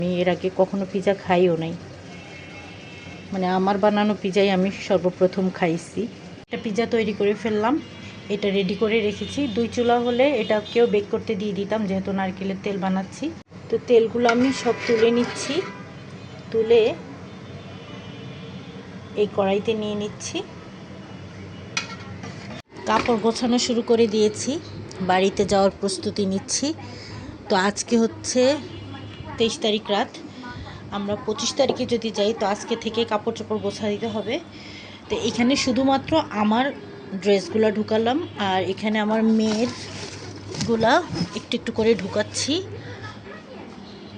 আমি এর আগে কখনো পিৎজা খাইও নাই, মানে আমার বানানো পিৎজাই আমি সর্বপ্রথম খাইছি। একটা পিৎজা তৈরি করে ফেললাম, এটা রেডি করে রেখেছি। 2 চুলা হলে এটাকেও বেক করতে দিয়ে দিতাম, যেহেতু নারকেলের তেল বানাচ্ছি। তো তেলগুলো আমি সব তুলে নিচ্ছি, তুলে এই কড়াইতে নিয়ে নিচ্ছি। কাপড় গোছানো শুরু করে দিয়েছি, বাড়িতে যাওয়ার প্রস্তুতি নিচ্ছি। তো আজকে হচ্ছে 23 তারিখ রাত, আমরা 25 তারিখে যদি যাই তো আজকে থেকে কাপড় চোপড় গোছা দিতে হবে। তো এখানে শুধুমাত্র আমার ড্রেসগুলো ঢুকালাম, আর এখানে আমার মেয়েরগুলা একটু একটু করে ঢুকাচ্ছি।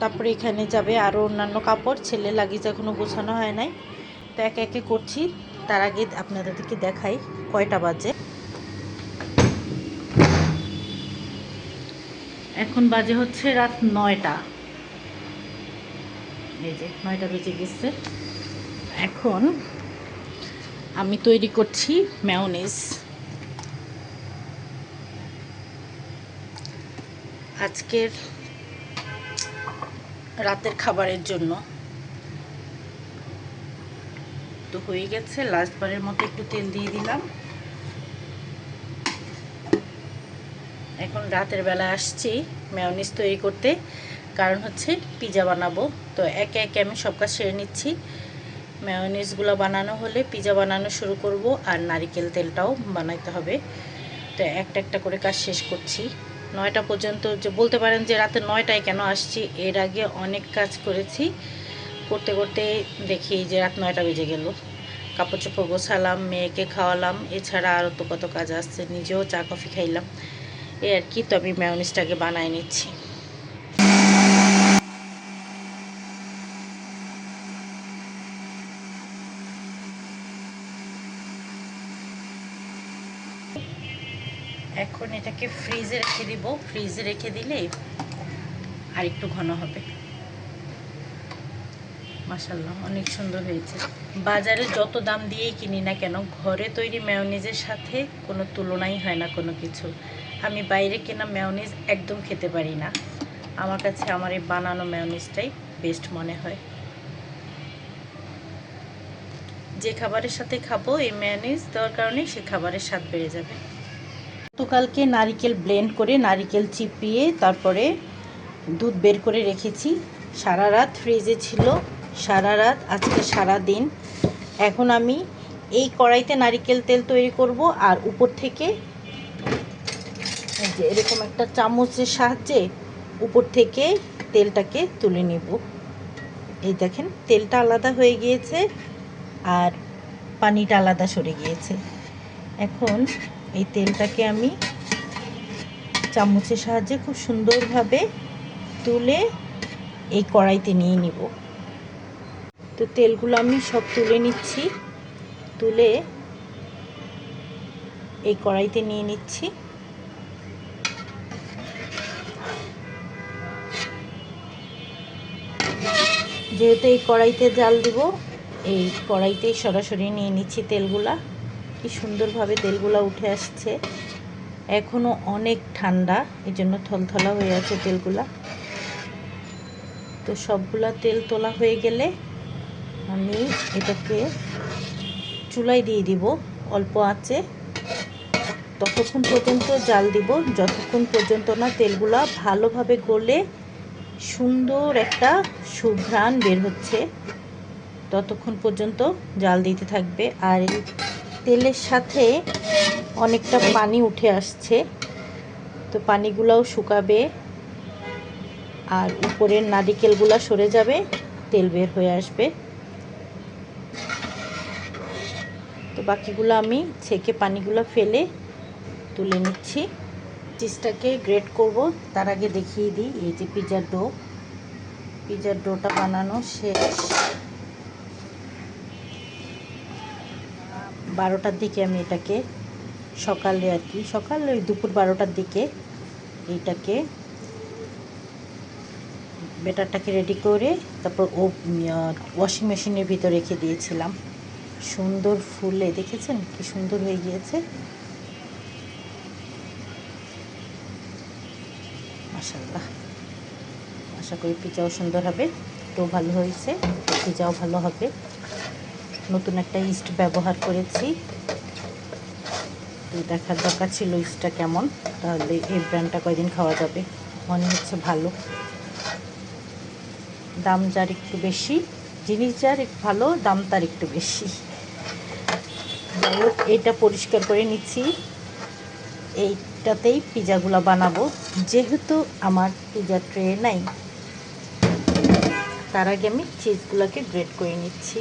তারপরে এখানে যাবে আরও অন্যান্য কাপড়, ছেলে লাগেজ এখনও গোছানো হয় নাই। তো একে একে করছি। তার আগে আপনাদেরকে দেখাই কয়টা বাজে। এখন বাজে হচ্ছে রাত 9টা, এই যে 9টা বেজে গেছে। এখন আমি তৈরি করছি মেয়োনিজ। আজকের রাতের খাবারের জন্য তো হয়ে গেছে। লাস্টবারের মতো একটু তেল দিয়ে দিলাম। এখন রাতের বেলা আসছি মেয়োনিজ তৈরি করতে, কারণ হচ্ছে পিৎজা বানাবো। তো একে একে আমি সব কাজ সেরে নিচ্ছি। মেয়োনিজগুলো বানানো হলে পিৎজা বানানো শুরু করব, আর নারিকেল তেলটাও বানাইতে হবে। তো একটা একটা করে কাজ শেষ করছি। 9টা পর্যন্ত, যে বলতে পারেন যে রাতে 9টায় কেন আসছি, এর আগে অনেক কাজ করেছি। করতে করতে দেখি যে রাত 9টা বেজে গেল। কাপড় চোপড় গোছালাম, মেয়েকে খাওয়ালাম, এছাড়া আরও তো কত কাজ আসছে, নিজেও চা কফি খাইলাম, এই আর কি। তো আমি মেয়োনিজটাকে বানাই নিচ্ছি। এখন এটাকে ফ্রিজে রেখে দিব। ফ্রিজে রেখে দিলে আর একটু ঘন হবে। মাশাআল্লাহ, অনেক সুন্দর হয়েছে। বাজারে যত দাম দিয়েই কিনি না কেন, ঘরে তৈরি মেয়োনিজের সাথে কোনো তুলনাই হয় না কোনো কিছু। আমি বাইরে কেনা মেয়োনিজ একদম খেতে পারি না। আমার কাছে আমার এই বানানো মেয়োনিজটাই বেস্ট মনে হয়। যে খাবারের সাথে খাবো এই মেয়োনিজ দেওয়ার কারণে সে খাবারের স্বাদ বেড়ে যাবে। গতকালকে নারিকেল ব্লেন্ড করে, নারিকেল চিপিয়ে তারপরে দুধ বের করে রেখেছি। সারা রাত ফ্রিজে ছিল, সারা রাত, আজকে সারা দিন। এখন আমি এই কড়াইতে নারিকেল তেল তৈরি করব, আর উপর থেকে এই যে এরকম একটা চামচের সাহায্যে উপর থেকে তেলটাকে তুলে নেব। এই দেখেন, তেলটা আলাদা হয়ে গিয়েছে আর পানিটা আলাদা সরে গিয়েছে। এখন এই তেলটাকে আমি চামচের সাহায্যে খুব সুন্দরভাবে তুলে এই কড়াইতে নিয়ে নিব। তো তেলগুলো আমি সব তুলে নিচ্ছি, তুলে এই কড়াইতে নিয়ে নিচ্ছি। যেহেতু এই কড়াইতে জাল দিব, এই কড়াইতেই সরাসরি নিয়ে নিচ্ছি তেলগুলা। কি সুন্দরভাবে তেলগুলা উঠে আসছে। এখনও অনেক ঠান্ডা, এই জন্য থলথলা হয়ে আছে তেলগুলা। তো সবগুলা তেল তোলা হয়ে গেলে আমি এটাকে চুলায় দিয়ে দিব অল্প আঁচে। ততক্ষণ পর্যন্ত জাল দিব যতক্ষণ পর্যন্ত না তেলগুলা ভালোভাবে গলে সুন্দর একটা সুঘ্রাণ বের হচ্ছে, ততক্ষণ পর্যন্ত জাল দিতে থাকবে। আর এই তেলের সাথে অনেকটা পানি উঠে আসছে, তো পানিগুলাও শুকাবে আর উপরের নারিকেলগুলা সরে যাবে, তেল বের হয়ে আসবে। তো বাকিগুলো আমি ছেঁকে পানিগুলো ফেলে তুলে নিচ্ছি। চিজটাকে গ্রেট করব, তার আগে দেখিয়ে দিই এই যে পিৎজার ডো। পিৎজার ডোটা বানানো শেষ। 12টার দিকে আমি এটাকে, সকালে আর কি, সকালে ওই দুপুর 12টার দিকে এইটাকে ব্যাটারটাকে রেডি করে তারপর ওয়াশিং মেশিনের ভিতর রেখে দিয়েছিলাম। সুন্দর ফুলে, দেখেছেন কি সুন্দর হয়ে গিয়েছে। মাশাআল্লাহ, আশা করি পিৎজাও সুন্দর হবে। দেখতেও ভালো হয়েছে, পিজাও ভালো হবে। নতুন একটা ইস্ট ব্যবহার করেছি, দেখার দরকার ছিল ইস্টটা কেমন, তাহলে এই ব্র্যান্ডটা কয়দিন খাওয়া যাবে। মনে হচ্ছে ভালো, দাম যার একটু বেশি, জিনিস যার একটু ভালো, দাম তার একটু বেশি। যাই হোক, এটা পরিষ্কার করে নিচ্ছি, এইটাতেই পিজাগুলো বানাবো, যেহেতু আমার পিজা ট্রে নাই। তার আগে আমি চিজগুলোকে গ্রেট করে নিচ্ছি।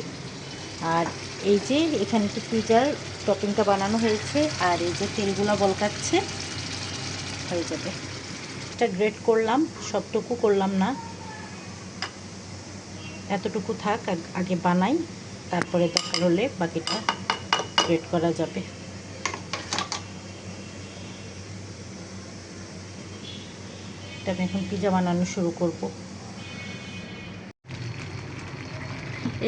আর এই যে এখানে তো পিজার টপিংটা বানানো হয়েছে, আর এই যে তেলগুলো বলকাচ্ছে, হয়ে যাবে। এটা গ্রেট করলাম, সবটুকু করলাম না, এতটুকু থাক, আগে বানাই, তারপরে দরকার হলে বাকিটা গ্রেট করা যাবে। এটা আমি এখন পিজা বানানো শুরু করব।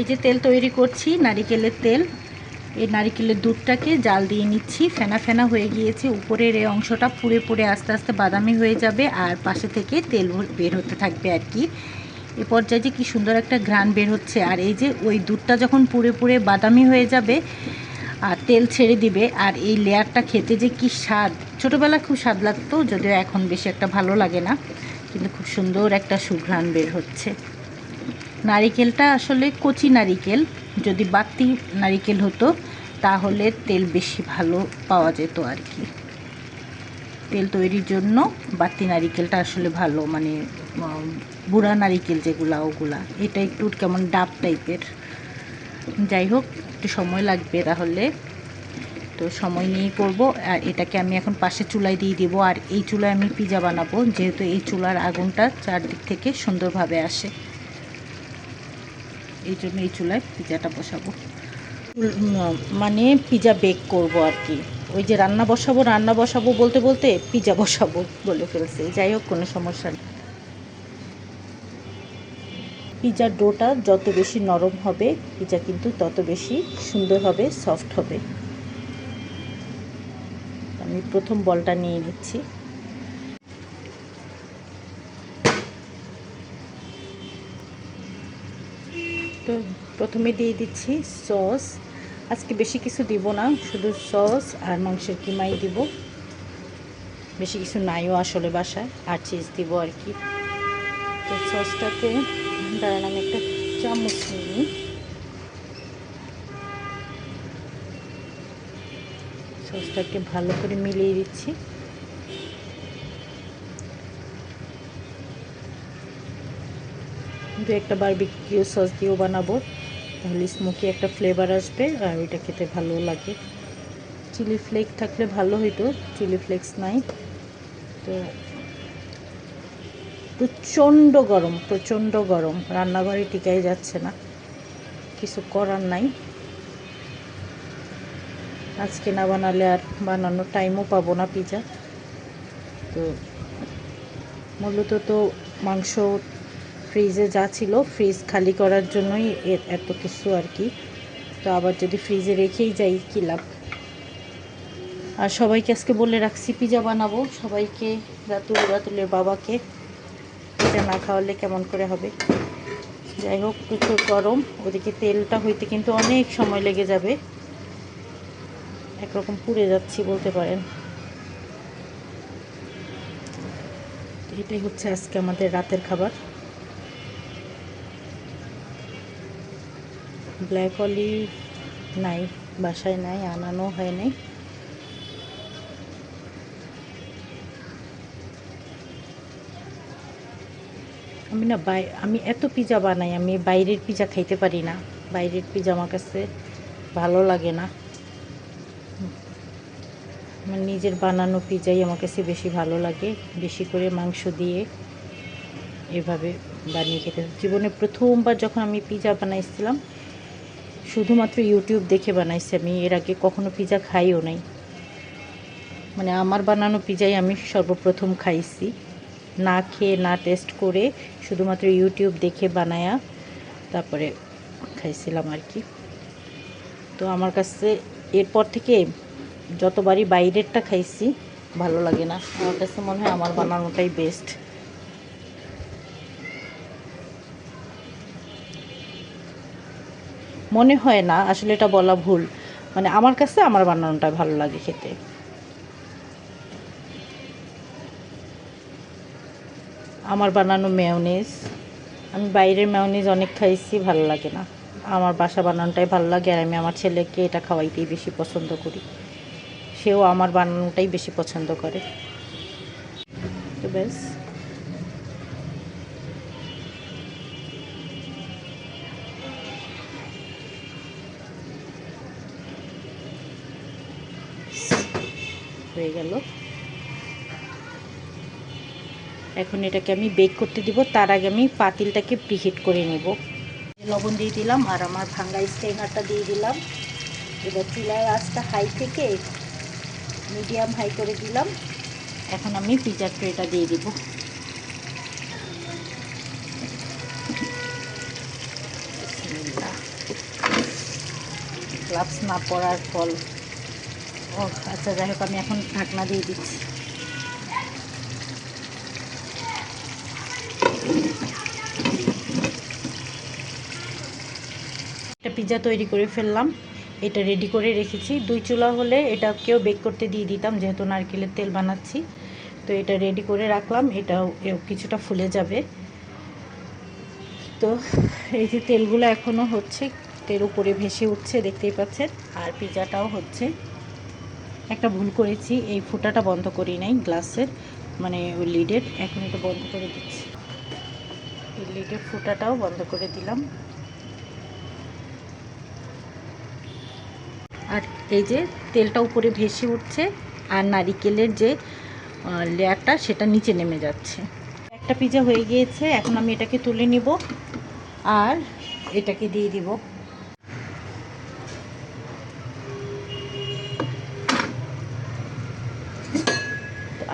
এই যে তেল তৈরি করছি, নারিকেলের তেল। এই নারিকেলের দুধটাকে জাল দিয়ে নিচ্ছি, ফেনা ফেনা হয়ে গিয়েছে, উপরের এই অংশটা পুড়ে পুড়ে আস্তে আস্তে বাদামি হয়ে যাবে, আর পাশে থেকে তেল বের হতে থাকবে আর কি। এ পর্যায়ে যে কী সুন্দর একটা ঘ্রাণ বের হচ্ছে। আর এই যে ওই দুধটা যখন পুড়ে পুড়ে বাদামি হয়ে যাবে আর তেল ছেড়ে দিবে, আর এই লেয়ারটা খেতে যে কী স্বাদ, ছোটোবেলায় খুব স্বাদ লাগতো, যদিও এখন বেশি একটা ভালো লাগে না, কিন্তু খুব সুন্দর একটা সুঘ্রাণ বের হচ্ছে। নারিকেলটা আসলে কচি নারিকেল, যদি বাড়তি নারিকেল হতো তাহলে তেল বেশি ভালো পাওয়া যেত আর কি। তেল তৈরির জন্য বাড়তি নারিকেলটা আসলে ভালো, মানে বুড়া নারিকেল যেগুলা, ওগুলা। এটা একটু কেমন ডাব টাইপের। যাই হোক, একটু সময় লাগবে তাহলে, তো সময় নিয়েই করবো। আর এটাকে আমি এখন পাশে চুলায় দিয়ে দিব, আর এই চুলায় আমি পিজা বানাবো, যেহেতু এই চুলার আগুনটা চারদিক থেকে সুন্দরভাবে আসে, এই জন্য এই চুলায় পিজাটা বসাবো, মানে পিজা বেক করব আর কি। ওই যে রান্না বসাবো বলতে বলতে পিজা বসাবো বলে ফেলছি। যাই হোক, কোনো সমস্যা নেই। পিজার ডোটা যত বেশি নরম হবে, পিজা কিন্তু তত বেশি সুন্দর হবে, সফট হবে। আমি প্রথম বলটা নিয়ে নিচ্ছি। তো প্রথমে দিয়ে দিচ্ছি সস। আজকে বেশি কিছু দিব না, শুধু সস আর মাংসের কিমাই দিব, বেশি কিছু নাইও আসলে বাসায়, আর চিজ দিব আর কি। তো সসটাকে দাঁড়ান আমি একটা চামচ নিই, সসটাকে ভালো করে মিলিয়ে দিচ্ছি। কিন্তু একটা বারবিকিউ সস দিয়েও বানাবো, তাহলে স্মোকি একটা ফ্লেভার আসবে, আর ওইটা খেতে ভালো লাগে। চিলি ফ্লেক্স থাকলে ভালো হইতো, চিলি ফ্লেক্স নাই। তো প্রচণ্ড গরম, রান্নাঘরে টিকাই যাচ্ছে না, কিছু করার নাই। আজকে না বানালে আর বানানোর টাইমও পাবো না পিজা। তো মূলত তো মাংস ফ্রিজে যা ছিল, ফ্রিজ খালি করার জন্যই এত কিছু আর কি। তো আবার যদি ফ্রিজে রেখেই যাই কী লাভ। আর সবাইকে আজকে বলে রাখছি পিজা বানাবো, সবাইকে, রাতুলের বাবাকে, এটা না খাওয়ালে কেমন করে হবে। যাই হোক, প্রচুর গরম, ওদিকে তেলটা হইতে কিন্তু অনেক সময় লেগে যাবে, একরকম পুড়ে যাচ্ছি বলতে পারেন। এটাই হচ্ছে আজকে আমাদের রাতের খাবার। ব্ল্যাক অলিভ নাই, বাসায় নাই, আনানো হয় নাই। আমি এত পিজা বানাই, আমি বাইরের পিজা খাইতে পারি না, বাইরের পিজা আমার কাছে ভালো লাগে না। আমার নিজের বানানো পিজাই আমার কাছে বেশি ভালো লাগে, বেশি করে মাংস দিয়ে এভাবে বানিয়ে খেতে। জীবনে প্রথমবার যখন আমি পিজা বানাইছিলাম, শুধুমাত্র ইউটিউব দেখে বানাইছি আমি, এর আগে কখনো পিজা খাইও নাই। মানে আমার বানানো পিজাই আমি সর্বপ্রথম খাইছি, না খেয়ে না টেস্ট করে, শুধুমাত্র ইউটিউব দেখে বানায়া তারপরে খাইছিলাম আর কি। তো আমার কাছে এরপর থেকে যতবারই বাইরেরটা খাইছি ভালো লাগে না, আমার কাছে মনে হয় আমার বানানোটাই বেস্ট। মনে হয় না, আসলে এটা বলা ভুল, মানে আমার কাছে আমার বানানোটা ভালো লাগে খেতে। আমার বানানো মেয়োনিজ, আমি বাইরের মেয়োনিজ অনেক খাইছি, ভালো লাগে না। আমার বাসা বানানোটাই ভালো লাগে, আর আমি আমার ছেলেকে এটা খাওয়াইতেই বেশি পছন্দ করি, সেও আমার বানানোটাই বেশি পছন্দ করে। তো ব্যাস, হয়ে গেল। এখন এটাকে আমি বেক করতে দিব, তার আগে আমি পাতিলটাকে প্রিহিট করে নেব। লবণ দিয়ে দিলাম আর আমার ভাঙ্গা স্টেইনারটা দিয়ে দিলাম। এবার চুলার আঁচটা হাই থেকে মিডিয়াম হাই করে দিলাম। এখন আমি পিজার ট্রেটা দিয়ে দিব। গ্লাভস না পরার ফল। ও আচ্ছা, যাই হোক, আমি এখন ঢাকনা দিয়ে দিচ্ছি। একটা পিজা তৈরি করে ফেললাম, এটা রেডি করে রেখেছি। 2 চুলা হলে এটাকেও বেক করতে দিয়ে দিতাম, যেহেতু নারকেলের তেল বানাচ্ছি। তো এটা রেডি করে রাখলাম, এটাও কিছুটা ফুলে যাবে। তো এই যে তেলগুলো এখনও হচ্ছে, তেল উপরে ভেসে উঠছে, দেখতেই পাচ্ছেন। আর পিজাটাও হচ্ছে। একটা ভুল করেছি, এই ফুটাটা বন্ধ করি নাই গ্লাসের, মানে ওই লিডের। এখন এটা বন্ধ করে দিচ্ছি, এই লিডের ফুটাটাও বন্ধ করে দিলাম। আর এই যে তেলটা উপরে ভেসে উঠছে, আর নারিকেলের যে লেয়ারটা সেটা নিচে নেমে যাচ্ছে। একটা পিজা হয়ে গিয়েছে, এখন আমি এটাকে তুলে নিব আর এটাকে দিয়ে দিব।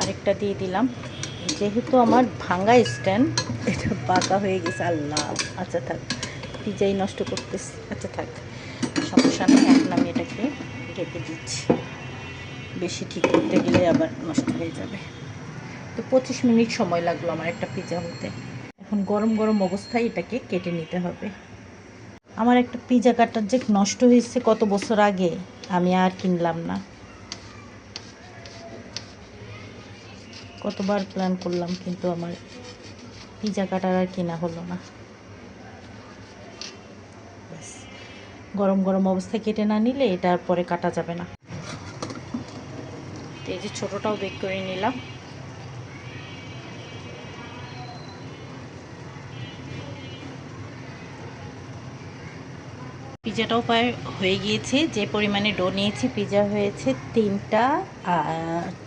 আরেকটা দিয়ে দিলাম। যেহেতু আমার ভাঙ্গা স্ট্যান্ড, এটা বাঁকা হয়ে গেছে। আল্লাহ, আচ্ছা থাক, পিজাই নষ্ট করতেছি। আচ্ছা থাক, সমস্যা নেই। এখন আমি এটাকে রেখে দিচ্ছি, বেশি ঠিক করতে গেলে আবার নষ্ট হয়ে যাবে। তো 25 মিনিট সময় লাগলো আমার একটা পিজা হতে। এখন গরম গরম অবস্থায় এটাকে কেটে নিতে হবে। আমার একটা পিজা কাটার যে নষ্ট হয়েছে কত বছর আগে, আমি আর কিনলাম না। কতবার প্ল্যান করলাম, কিন্তু আমার পিজা কাটার আর কেনা হলো না। গরম গরম অবস্থায় কেটে না নিলে এটা পরে কাটা যাবে না। এই যে ছোটোটাও বেক করে নিলাম। পিজাটাও প্রায় হয়ে গিয়েছে। যে পরিমাণে ডো নিয়েছি, পিজা হয়েছে 3টা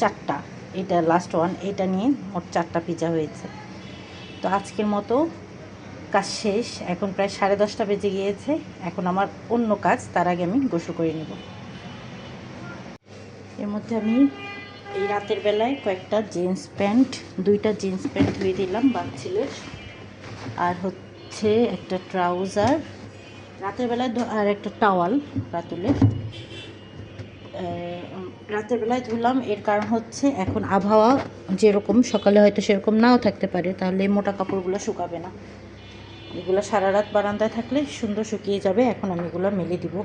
4টা, এটা লাস্ট ওয়ান, এটা নিয়ে মোট 4টা পিজা হয়েছে। তো আজকের মতো কাজ শেষ। এখন প্রায় 10:30 বেজে গিয়েছে। এখন আমার অন্য কাজ, তার আগে আমি গোসল করে নেব। এর মধ্যে আমি এই রাতের বেলায় কয়েকটা জিন্স প্যান্ট, 2টা জিন্স প্যান্ট ধুয়ে দিলাম বাচ্চিলের, আর হচ্ছে একটা ট্রাউজার রাতের বেলায়, আর একটা টাওয়াল রাতুলের। রাতের বেলায় ধুলাম, এর কারণ হচ্ছে এখন আবহাওয়া যেরকম, সকালে হয়তো সেরকম নাও থাকতে পারে, তাহলে মোটা কাপড়গুলো শুকাবে না। এগুলো সারা রাত বারান্দায় থাকলে সুন্দর শুকিয়ে যাবে। এখন আমি এগুলো মেলে দিব।